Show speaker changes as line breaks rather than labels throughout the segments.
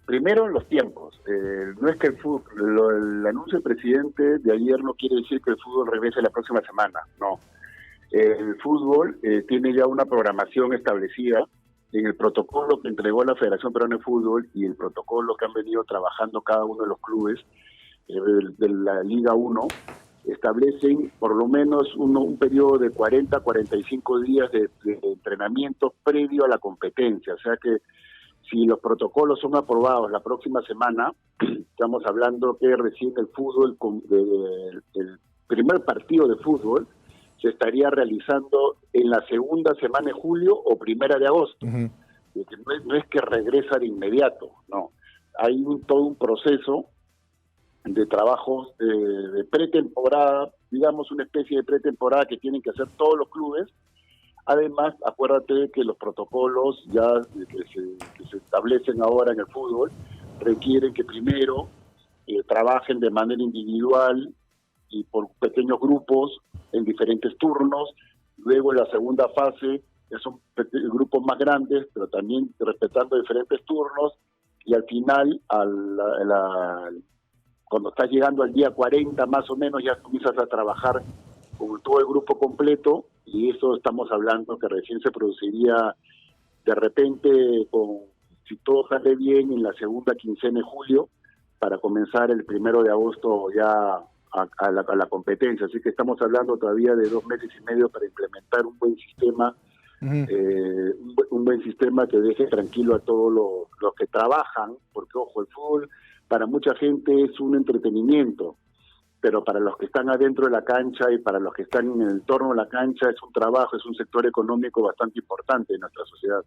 Primero, los tiempos. No es que el fútbol, el anuncio del presidente de ayer no quiere decir que el fútbol regrese la próxima semana, no. El fútbol tiene ya una programación establecida en el protocolo que entregó la Federación Peruana de Fútbol y el protocolo que han venido trabajando cada uno de los clubes de la Liga 1, establecen por lo menos un periodo de 40 a 45 días de entrenamiento previo a la competencia. O sea que si los protocolos son aprobados la próxima semana, estamos hablando que recién el fútbol, el primer partido de fútbol, se estaría realizando en la segunda semana de julio o primera de agosto.
Uh-huh.
No es que regresa de inmediato, no. Hay todo un proceso de trabajos de pretemporada, digamos una especie de pretemporada que tienen que hacer todos los clubes. Además, acuérdate que los protocolos ya que se establecen ahora en el fútbol requieren que primero trabajen de manera individual y por pequeños grupos en diferentes turnos. Luego en la segunda fase ya son grupos más grandes, pero también respetando diferentes turnos. Y al final, cuando estás llegando al día 40 más o menos, ya comienzas a trabajar con todo el grupo completo, y eso estamos hablando que recién se produciría de repente, si todo sale bien, en la segunda quincena de julio, para comenzar el 1 de agosto ya a la competencia. Así que estamos hablando todavía de 2 meses y medio para implementar un buen sistema, un buen sistema que deje tranquilo a todos los que trabajan, porque ojo, el fútbol para mucha gente es un entretenimiento, pero para los que están adentro de la cancha y para los que están en el entorno de la cancha es un trabajo, es un sector económico bastante importante en nuestra sociedad.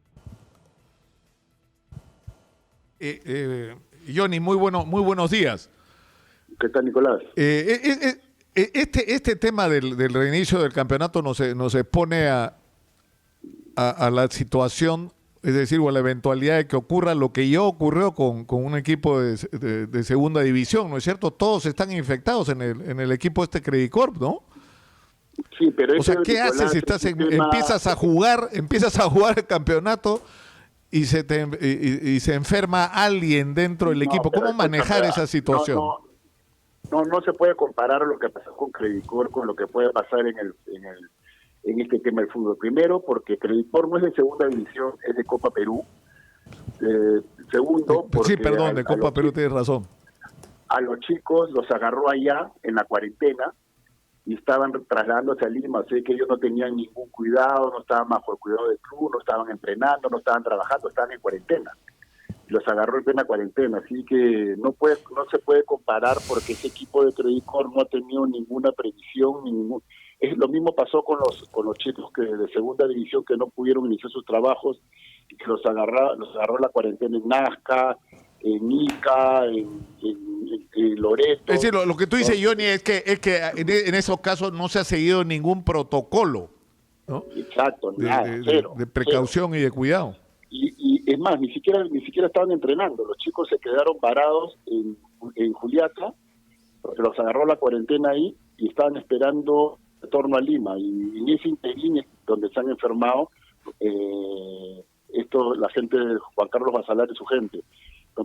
Johnny, muy buenos días.
¿Qué tal, Nicolás?
Este tema del reinicio del campeonato nos expone a la situación, es decir, o a la eventualidad de que ocurra lo que ya ocurrió con un equipo de segunda división, ¿no es cierto? Todos están infectados en el equipo Credit Corp, ¿no?
Sí, pero
o sea, ¿qué haces si empiezas a jugar el campeonato y se enferma alguien dentro del equipo? ¿Cómo manejar esa situación?
No se puede comparar lo que pasó con Credit Corp con lo que puede pasar en este tema del fútbol. Primero, porque Credit Corp no es de segunda división, es de Copa Perú. Segundo, porque...
Sí, perdón, de Copa Perú tienes razón.
A los chicos los agarró allá en la cuarentena y estaban trasladándose a Lima, así que ellos no tenían ningún cuidado, no estaban bajo el cuidado del club, no estaban entrenando, no estaban trabajando, estaban en cuarentena. Los agarró en plena cuarentena, así que no se puede comparar porque ese equipo de Credit Corp no ha tenido ninguna previsión, lo mismo pasó con los chicos que de segunda división que no pudieron iniciar sus trabajos y que los agarró la cuarentena en Nazca, en Ica, en Loreto.
Es decir, lo que tú dices, Johnny, es que en esos casos no se ha seguido ningún protocolo, ¿no?
Exacto, nada, cero.
De precaución y de cuidado.
Y es más, ni siquiera estaban entrenando. Los chicos se quedaron varados en Juliaca, porque los agarró la cuarentena ahí y estaban esperando retorno a Lima. Y en ese interín donde se han enfermado la gente de Juan Carlos Basalar y su gente.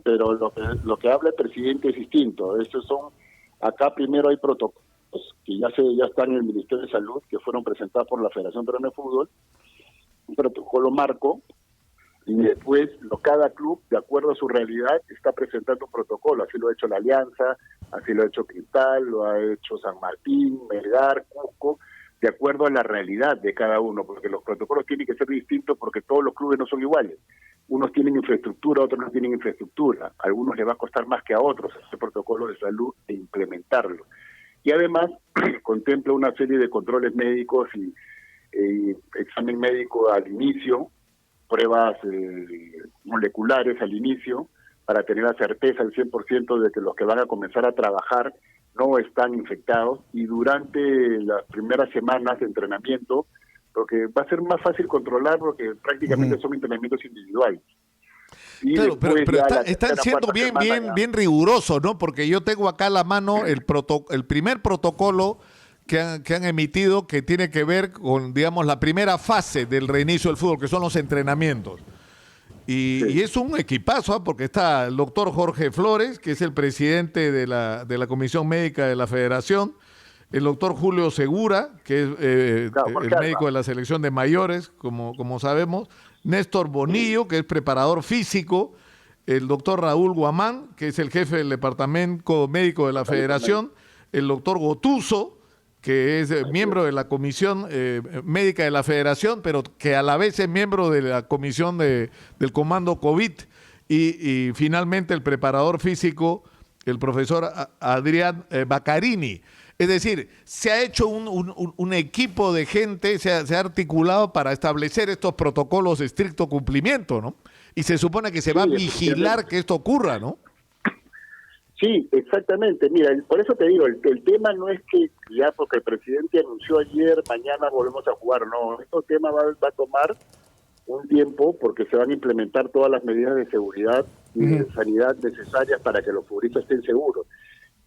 Pero lo que habla el presidente es distinto. Acá primero hay protocolos que ya están en el Ministerio de Salud, que fueron presentados por la Federación Peruana de Fútbol, un protocolo marco. Y después cada club, de acuerdo a su realidad, está presentando un protocolo. Así lo ha hecho la Alianza, así lo ha hecho Cristal, lo ha hecho San Martín, Melgar, Cusco, de acuerdo a la realidad de cada uno, porque los protocolos tienen que ser distintos porque todos los clubes no son iguales. Unos tienen infraestructura, otros no tienen infraestructura. A algunos les va a costar más que a otros hacer protocolo de salud e implementarlo. Y además contempla una serie de controles médicos y examen médico al inicio, pruebas moleculares al inicio, para tener la certeza al 100% de que los que van a comenzar a trabajar no están infectados, y durante las primeras semanas de entrenamiento, porque va a ser más fácil controlar porque prácticamente son entrenamientos individuales. Y
claro, pero están siendo bien rigurosos, ¿no? Porque yo tengo acá a la mano el primer protocolo que han emitido, que tiene que ver con, digamos, la primera fase del reinicio del fútbol, que son los entrenamientos. Y es un equipazo, porque está el doctor Jorge Flores, que es el presidente de la Comisión Médica de la Federación, el doctor Julio Segura, que es el médico de la selección de mayores, como sabemos, Néstor Bonillo, que es preparador físico, el doctor Raúl Guamán, que es el jefe del departamento médico de la Federación, el doctor Gotuso, que es miembro de la Comisión Médica de la Federación, pero que a la vez es miembro de la Comisión del Comando COVID, y finalmente el preparador físico, el profesor Adrián Baccarini. Es decir, se ha hecho un equipo de gente, se ha articulado para establecer estos protocolos de estricto cumplimiento, ¿no? Y se supone que se va a vigilar que esto ocurra, ¿no?
Sí, exactamente. Mira, por eso te digo, el tema no es que ya porque el presidente anunció ayer, mañana volvemos a jugar, no. Este tema va a tomar un tiempo porque se van a implementar todas las medidas de seguridad y de sanidad necesarias para que los futbolistas estén seguros.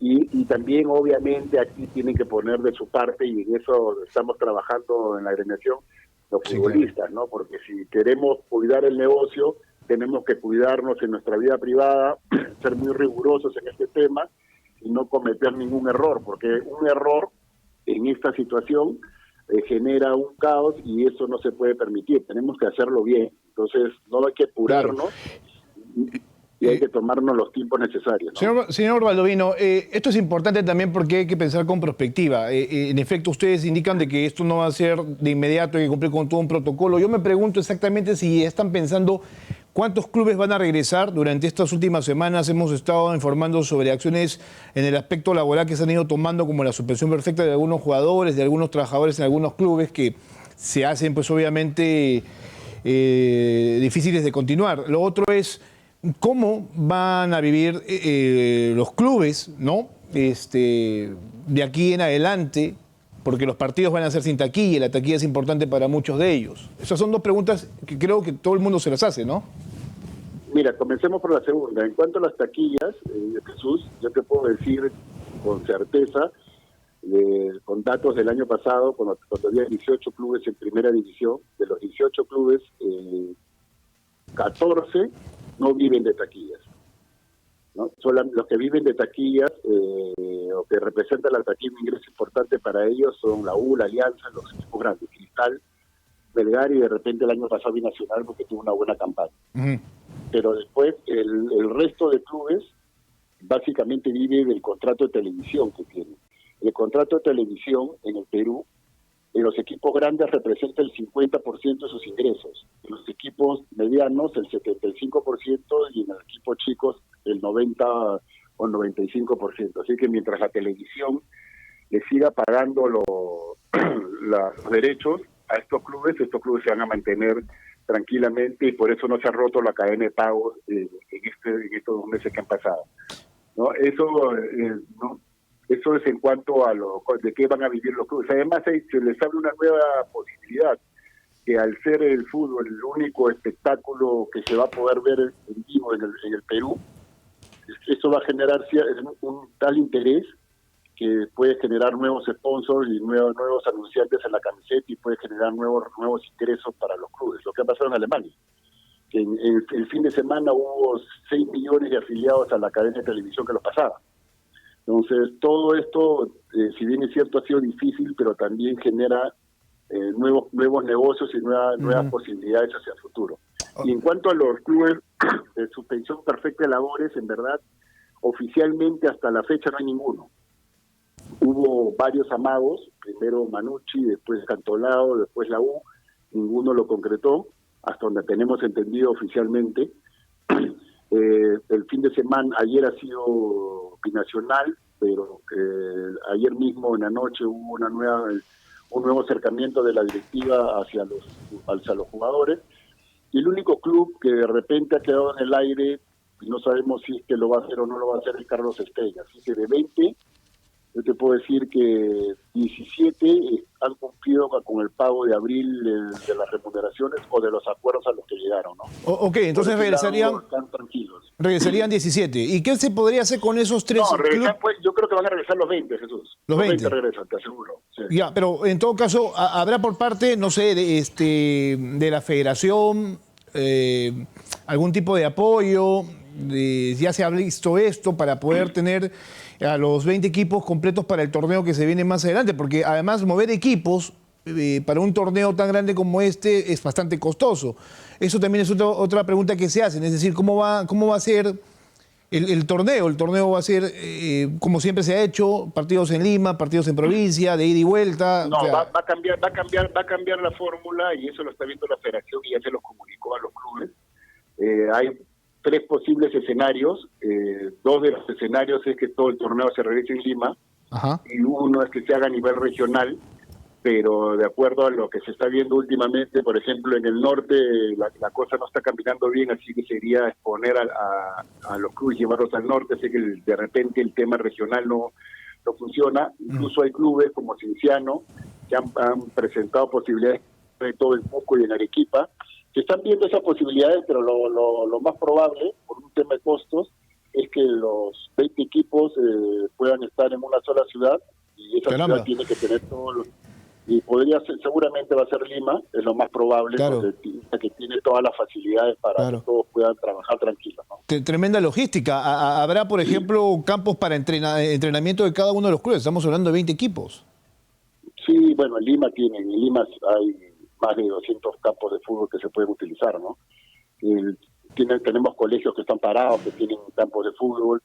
Y también, obviamente, aquí tienen que poner de su parte, y en eso estamos trabajando en la agremiación, los futbolistas, ¿no? Porque si queremos cuidar el negocio, tenemos que cuidarnos en nuestra vida privada, ser muy rigurosos en este tema y no cometer ningún error, porque un error en esta situación genera un caos y eso no se puede permitir. Tenemos que hacerlo bien. Entonces, no hay que apurarnos y hay que tomarnos los tiempos necesarios, ¿no?
Señor Baldovino, esto es importante también porque hay que pensar con perspectiva. En efecto, ustedes indican de que esto no va a ser de inmediato, hay que cumplir con todo un protocolo. Yo me pregunto exactamente si están pensando cuántos clubes van a regresar. Durante estas últimas semanas hemos estado informando sobre acciones en el aspecto laboral que se han ido tomando, como la suspensión perfecta de algunos jugadores, de algunos trabajadores en algunos clubes que se hacen, pues obviamente, difíciles de continuar. Lo otro es cómo van a vivir los clubes, ¿no? De aquí en adelante, porque los partidos van a ser sin taquilla y la taquilla es importante para muchos de ellos. Esas son dos preguntas que creo que todo el mundo se las hace, ¿no?
Mira, comencemos por la segunda. En cuanto a las taquillas, Jesús, yo te puedo decir con certeza, con datos del año pasado, cuando había 18 clubes en primera división, de los 18 clubes, 14 no viven de taquillas, ¿no? Solo los que viven de taquillas o que representan la taquilla, un ingreso importante para ellos son la U, la Alianza, los equipos grandes, Cristal, Melgar y de repente el año pasado Binacional porque tuvo una buena campaña. Pero después el resto de clubes básicamente vive del contrato de televisión que tienen. El contrato de televisión en el Perú, en los equipos grandes representa el 50% de sus ingresos, en los equipos medianos el 75% y en los equipos chicos el 90 o 95%. Así que mientras la televisión le siga pagando los derechos a estos clubes se van a mantener tranquilamente y por eso no se ha roto la cadena de pagos en estos 2 meses que han pasado, ¿no? Eso es en cuanto a de qué van a vivir los clubes. Además, se les abre una nueva posibilidad, que al ser el fútbol el único espectáculo que se va a poder ver en vivo en el Perú, eso va a generar un tal interés que puede generar nuevos sponsors y nuevos anunciantes en la camiseta y puede generar nuevos ingresos para los clubes. Lo que ha pasado en Alemania, que en el fin de semana hubo 6 millones de afiliados a la cadena de televisión que los pasaba. Entonces, todo esto, si bien es cierto, ha sido difícil, pero también genera nuevos negocios y nuevas posibilidades hacia el futuro. Y en cuanto a los clubes de suspensión perfecta de labores, en verdad, oficialmente hasta la fecha no hay ninguno. Hubo varios amagos, primero Manucci, después Cantolao, después la U, ninguno lo concretó, hasta donde tenemos entendido oficialmente. El fin de semana, ayer ha sido binacional, pero ayer mismo en la noche hubo un nuevo acercamiento de la directiva hacia los jugadores. Y el único club que de repente ha quedado en el aire, y no sabemos si es que lo va a hacer o no lo va a hacer, es Carlos Estella. Así que de 20, yo te puedo decir que 17 han cumplido con el pago de abril de las remuneraciones o de los acuerdos a los que llegaron, ¿no?
Ok, entonces
están tranquilos.
Regresarían 17. ¿Y qué se podría hacer con esos 3?
No, pues, yo creo que van a regresar los 20, Jesús.
Los 20
regresan, te aseguro. Sí.
Ya, pero en todo caso, ¿habrá por parte, no sé, de la federación algún tipo de apoyo? ¿Ya se ha visto esto para poder tener a los 20 equipos completos para el torneo que se viene más adelante? Porque además mover equipos para un torneo tan grande como este es bastante costoso. Eso también es otra pregunta que se hace, es decir, ¿cómo va a ser el torneo? El torneo va a ser, como siempre se ha hecho, partidos en Lima, partidos en provincia, de ida y vuelta.
No,
O sea,
va a cambiar la fórmula, y eso lo está viendo la federación y ya se los comunicó a los clubes. Hay 3 posibles escenarios. 2 de los escenarios es que todo el torneo se realice en Lima,
ajá.
y uno es que se haga a nivel regional, pero de acuerdo a lo que se está viendo últimamente, por ejemplo, en el norte la cosa no está caminando bien, así que sería exponer a los clubes, llevarlos al norte. Sé que de repente el tema regional no funciona. Incluso hay clubes como Cienciano que han presentado posibilidades de todo en Cusco y en Arequipa. Se están viendo esas posibilidades, pero lo más probable, por un tema de costos, es que los 20 equipos puedan estar en una sola ciudad, y esa
Caramba.
ciudad tiene que tener todos los... Y podría ser, seguramente va a ser Lima, es lo más probable,
Claro.
porque que tiene todas las facilidades para
Claro.
que todos puedan trabajar tranquilos, ¿no?
Tremenda logística. Habrá, por ejemplo, campos para entrenamiento de cada uno de los clubes. Estamos hablando de 20 equipos.
Sí, bueno, en Lima hay más de 200 campos de fútbol que se pueden utilizar, ¿no? Tenemos colegios que están parados, que tienen campos de fútbol,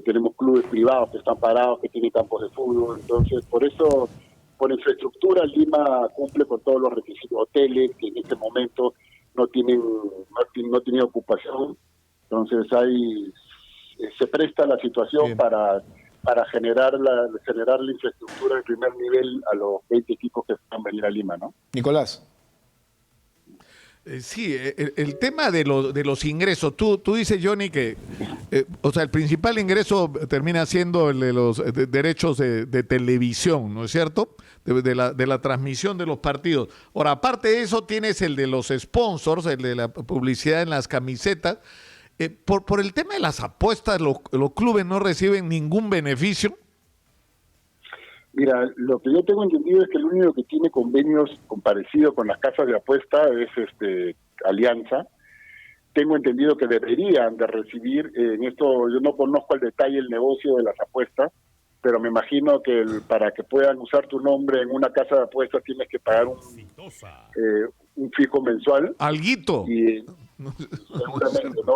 tenemos clubes privados que están parados, que tienen campos de fútbol. Entonces, por eso, por infraestructura, Lima cumple con todos los requisitos. Hoteles que en este momento no tienen ocupación. Entonces, se presta la situación
Bien.
para generar la infraestructura de primer nivel a los 20 equipos que van a venir a Lima, ¿no?
Nicolás.
Sí, el tema de los ingresos, tú dices, Johnny, que o sea, el principal ingreso termina siendo el de los derechos de televisión, ¿no es cierto? De la transmisión de los partidos. Ahora, aparte de eso, tienes el de los sponsors, el de la publicidad en las camisetas. Por el tema de las apuestas, los clubes no reciben ningún beneficio.
Mira, lo que yo tengo entendido es que el único que tiene convenios parecidos con las casas de apuesta es Alianza. Tengo entendido que deberían de recibir, en esto yo no conozco al detalle el negocio de las apuestas, pero me imagino que para que puedan usar tu nombre en una casa de apuestas tienes que pagar un fijo mensual.
Alguito.
Y seguramente, ¿no?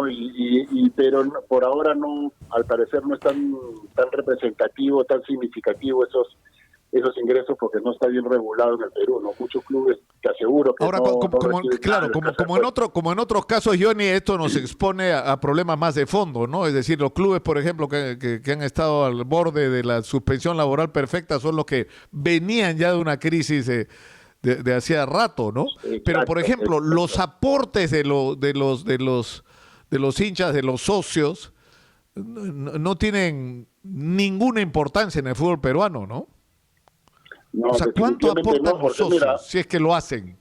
Pero por ahora no, al parecer no es tan representativo, tan significativo esos ingresos, porque no está bien regulado en el Perú, ¿no? Muchos clubes, te aseguro que
ahora, como en otros casos, Johnny, esto nos expone a problemas más de fondo, ¿no? Es decir, los clubes, por ejemplo, que han estado al borde de la suspensión laboral perfecta, son los que venían ya de una crisis de hacía rato, ¿no?
Exacto,
pero, por ejemplo,
exacto.
los aportes de los hinchas, de los socios, no tienen ninguna importancia en el fútbol peruano, ¿no?
No,
O sea, ¿cuánto
definitivamente
aportan
no,
los
porque
socios,
mira,
si es que lo hacen?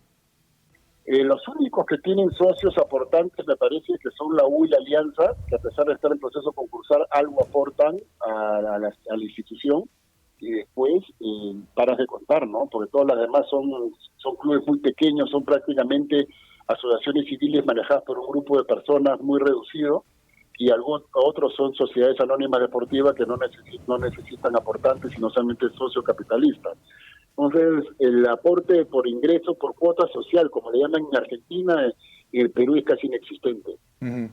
los únicos que tienen socios aportantes me parece que son la U y la Alianza, que a pesar de estar en proceso concursal, algo aportan a la institución, y después paras de contar, ¿no? Porque todas las demás son clubes muy pequeños, son prácticamente asociaciones civiles manejadas por un grupo de personas muy reducido, y otros son sociedades anónimas deportivas que no necesitan aportantes, sino solamente socios capitalistas. Entonces, el aporte por ingreso, por cuota social, como le llaman en Argentina, en el Perú es casi inexistente.
Uh-huh.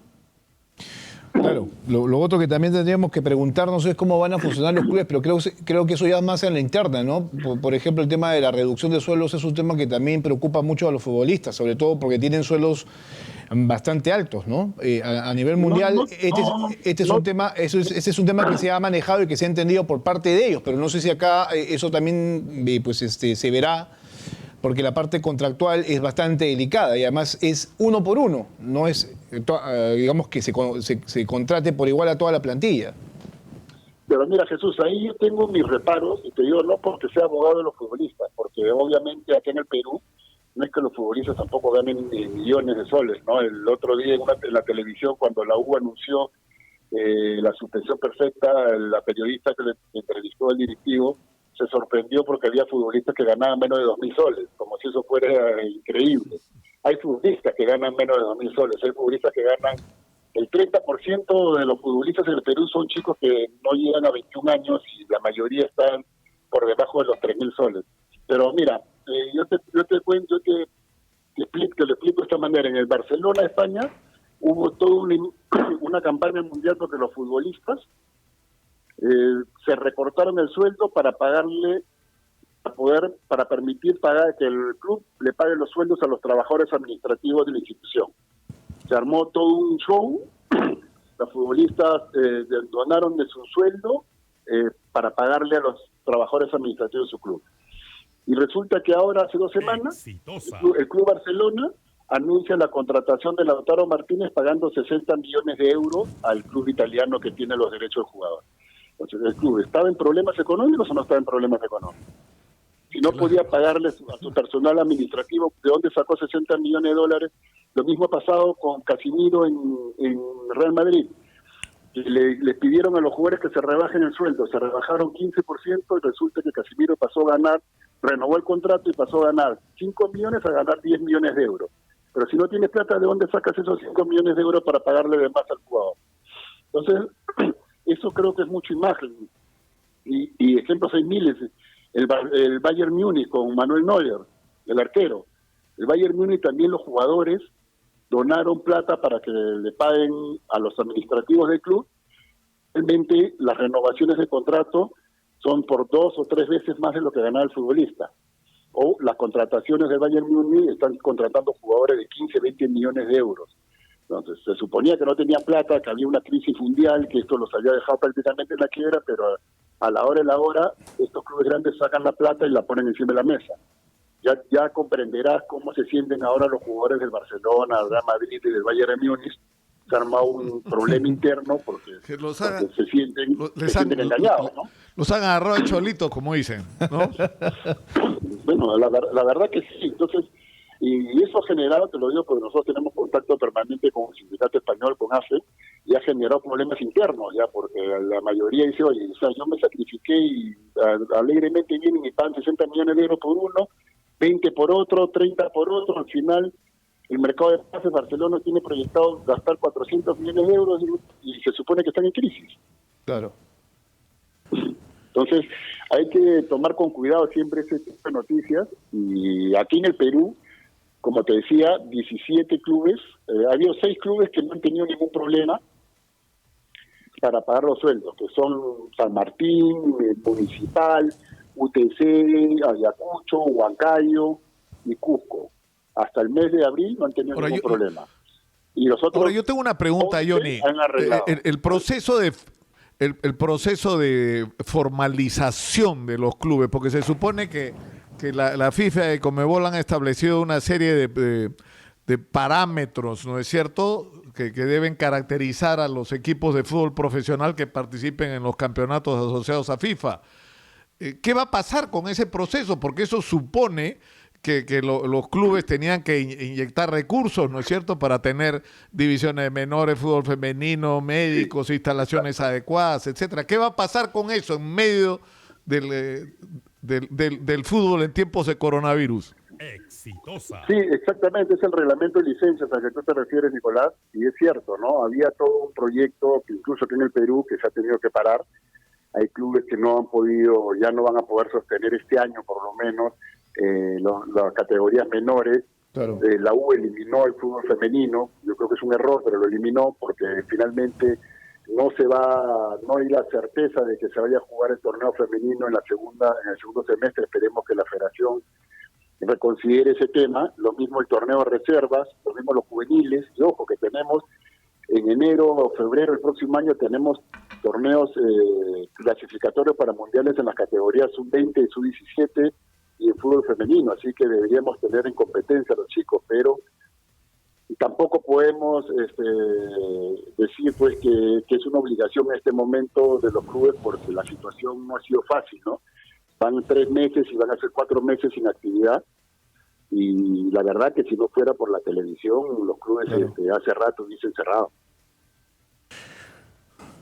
Claro, lo otro que también tendríamos que preguntarnos es cómo van a funcionar los clubes, pero creo que eso ya es más en la interna, ¿no? Por ejemplo, el tema de la reducción de sueldos es un tema que también preocupa mucho a los futbolistas, sobre todo porque tienen sueldos bastante altos, ¿no? A nivel mundial, ese es un tema que se ha manejado y que se ha entendido por parte de ellos, pero no sé si acá eso también se verá, porque la parte contractual es bastante delicada y además es uno por uno, no es, digamos, que se contrate por igual a toda la plantilla.
Pero mira, Jesús, ahí yo tengo mis reparos, y te digo, no porque sea abogado de los futbolistas, porque obviamente aquí en el Perú no es que los futbolistas tampoco ganen millones de soles, ¿no? El otro día en la televisión, cuando la U anunció la suspensión perfecta, la periodista que le entrevistó al directivo se sorprendió porque había futbolistas que ganaban menos de 2.000 soles, como si eso fuera increíble. hay futbolistas que ganan menos de 2.000 soles, hay futbolistas que ganan, el 30% de los futbolistas en el Perú son chicos que no llegan a 21 años y la mayoría están por debajo de los 3.000 soles. Pero mira, yo te cuento, te lo explico de esta manera. En el Barcelona, España, hubo toda una campaña mundial porque los futbolistas se recortaron el sueldo para pagarle, para permitir pagar que el club le pague los sueldos a los trabajadores administrativos de la institución. Se armó todo un show, los futbolistas donaron de su sueldo para pagarle a los trabajadores administrativos de su club. Y resulta que ahora, hace 2 semanas, el club Barcelona anuncia la contratación de Lautaro Martínez pagando 60 millones de euros al club italiano que tiene los derechos del jugador. Entonces, ¿el club estaba en problemas económicos o no estaba en problemas económicos? Si no podía pagarle a su personal administrativo, ¿de dónde sacó 60 millones de dólares? Lo mismo ha pasado con Casimiro en Real Madrid. Les pidieron a los jugadores que se rebajen el sueldo, se rebajaron 15% y resulta que Casimiro pasó a ganar, renovó el contrato y pasó a ganar 5 millones a ganar 10 millones de euros. Pero si no tienes plata, ¿de dónde sacas esos 5 millones de euros para pagarle de más al jugador? Entonces, eso creo que es mucha imagen. Y ejemplos hay miles. El Bayern Múnich con Manuel Neuer, el arquero. El Bayern Múnich también, los jugadores donaron plata para que le paguen a los administrativos del club. Realmente las renovaciones de contrato son por 2 o 3 veces más de lo que ganaba el futbolista. O las contrataciones del Bayern Múnich están contratando jugadores de 15, 20 millones de euros. Entonces, se suponía que no tenían plata, que había una crisis mundial, que esto los había dejado prácticamente en la quiebra, pero a la hora de la hora, estos clubes grandes sacan la plata y la ponen encima de la mesa. Ya comprenderás cómo se sienten ahora los jugadores del Barcelona, del Real Madrid y del Bayern Múnich. Se ha armado un problema interno porque se sienten engañados, ¿no?
Los han agarrado de cholitos, como dicen, ¿no?
Bueno, la verdad que sí. Entonces, y eso ha generado, te lo digo porque nosotros tenemos contacto permanente con el sindicato español, con AFE, y ha generado problemas internos, ya, porque la mayoría dice, oye, o sea, yo me sacrifiqué y alegremente viene mi pan 60 millones de euros por uno, 20 por otro, 30 por otro, al final el mercado de pases Barcelona tiene proyectado gastar 400 millones de euros y se supone que están en crisis.
Claro.
Entonces, hay que tomar con cuidado siempre ese tipo de noticias, y aquí en el Perú, como te decía, 17 clubes, ha habido 6 clubes que no han tenido ningún problema para pagar los sueldos, que son San Martín, Municipal, UTC, Ayacucho, Huancayo y Cusco. Hasta el mes de abril no han tenido ningún problema. Y los otros,
ahora, yo tengo una pregunta, Johnny. El proceso de formalización de los clubes, porque se supone que la FIFA y Conmebol han establecido una serie de parámetros, ¿no es cierto?, que deben caracterizar a los equipos de fútbol profesional que participen en los campeonatos asociados a FIFA. ¿Qué va a pasar con ese proceso? Porque eso supone que los clubes tenían que inyectar recursos, ¿no es cierto?, para tener divisiones de menores, fútbol femenino, médicos, instalaciones adecuadas, etcétera. ¿Qué va a pasar con eso en medio del fútbol en tiempos de coronavirus?
Exitosa.
Sí, exactamente, es el reglamento de licencias al que tú te refieres, Nicolás, y es cierto, ¿no? Había todo un proyecto, que incluso aquí en el Perú, que se ha tenido que parar. Hay clubes que no han podido, ya no van a poder sostener este año, por lo menos, las categorías menores.
Claro.
La U eliminó el fútbol femenino. Yo creo que es un error, pero lo eliminó porque finalmente no hay la certeza de que se vaya a jugar el torneo femenino en el segundo semestre. Esperemos que la federación reconsidere ese tema. Lo mismo el torneo de reservas, lo mismo los juveniles. Y ojo, que tenemos en enero o febrero del próximo año tenemos torneos clasificatorios para mundiales en las categorías sub-20 y sub-17 y en fútbol femenino, así que deberíamos tener en competencia a los chicos, pero tampoco podemos decir pues que es una obligación en este momento de los clubes, porque la situación no ha sido fácil, ¿no? Van 3 meses y van a ser 4 meses sin actividad, y la verdad que si no fuera por la televisión, los clubes hace rato hubiesen cerrado.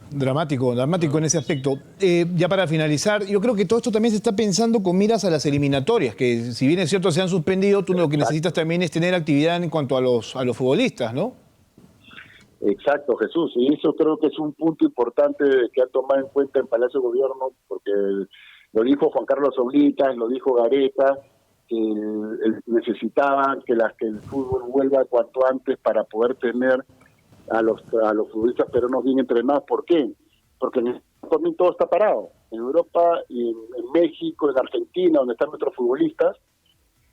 Dramático en ese aspecto. Ya para finalizar, yo creo que todo esto también se está pensando con miras a las eliminatorias, que si bien es cierto se han suspendido, tú lo que necesitas también es tener actividad en cuanto a los futbolistas, ¿no?
Exacto, Jesús, y eso creo que es un punto importante que ha tomado en cuenta el Palacio de Gobierno, porque lo dijo Juan Carlos Oblitas, lo dijo Gareca, que necesitaban que el fútbol vuelva cuanto antes para poder tener a los futbolistas peruanos bien entrenados. ¿Por qué? Porque en también todo está parado. En Europa, y en México, en Argentina, donde están nuestros futbolistas,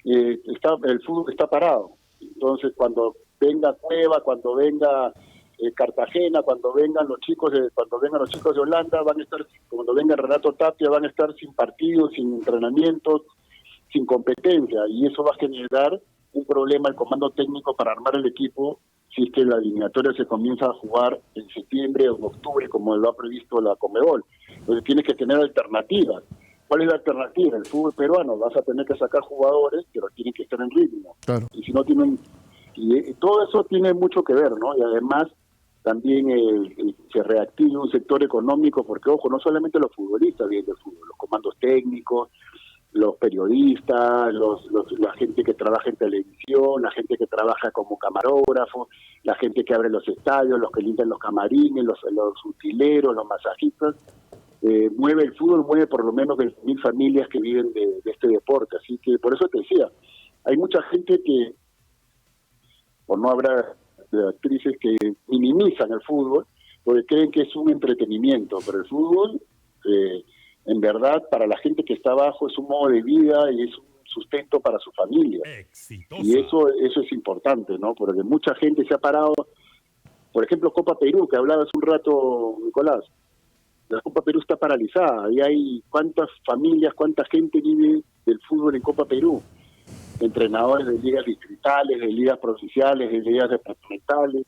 el fútbol está parado. Entonces, cuando venga Cueva, cuando venga Cartagena, cuando vengan los chicos de Holanda, van a estar, cuando venga Renato Tapia, van a estar sin partidos, sin entrenamientos, sin competencia, y eso va a generar un problema al comando técnico para armar el equipo si es que la eliminatoria se comienza a jugar en septiembre o en octubre, como lo ha previsto la Conmebol. Entonces tienes que tener alternativas. ¿Cuál es la alternativa? El fútbol peruano, vas a tener que sacar jugadores, pero tienen que estar en ritmo.
Claro.
Y si no tienen... Y todo eso tiene mucho que ver, ¿no? Y además también se reactiva un sector económico, porque, ojo, no solamente los futbolistas vienen del fútbol, los comandos técnicos, los periodistas, la gente que trabaja en televisión, la gente que trabaja como camarógrafo, la gente que abre los estadios, los que limpian los camarines, los utileros, los masajistas. Mueve el fútbol, mueve por lo menos 20.000 familias que viven de este deporte. Así que por eso te decía, hay mucha gente que, por no hablar de actrices, que minimizan el fútbol porque creen que es un entretenimiento, pero el fútbol... en verdad, para la gente que está abajo es un modo de vida y es un sustento para su familia. Exitosa. Y eso es importante, ¿no? Porque mucha gente se ha parado, por ejemplo, Copa Perú, que hablaba hace un rato, Nicolás. La Copa Perú está paralizada. Y hay cuántas familias, cuánta gente vive del fútbol en Copa Perú. Entrenadores de ligas distritales, de ligas provinciales, de ligas departamentales,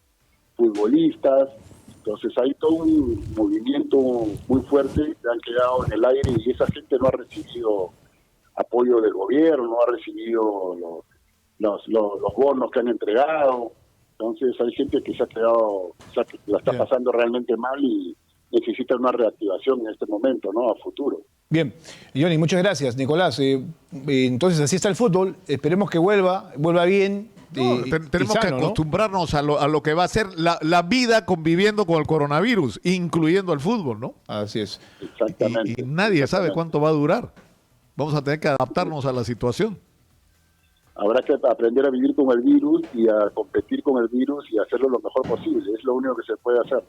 futbolistas. Entonces hay todo un movimiento muy fuerte que han quedado en el aire y esa gente no ha recibido apoyo del gobierno, no ha recibido los bonos que han entregado. Entonces hay gente que se ha quedado, la está pasando realmente mal y necesita una reactivación en este momento, ¿no? A futuro.
Bien, Johnny, muchas gracias. Nicolás, entonces así está el fútbol, esperemos que vuelva bien.
No, tenemos que acostumbrarnos, ¿no?, a lo que va a ser la vida conviviendo con el coronavirus, incluyendo el fútbol, ¿no?
Así es.
Exactamente. Y nadie sabe cuánto va a durar. Vamos a tener que adaptarnos a la situación.
Habrá que aprender a vivir con el virus y a competir con el virus y hacerlo lo mejor posible. Es lo único que se puede hacer.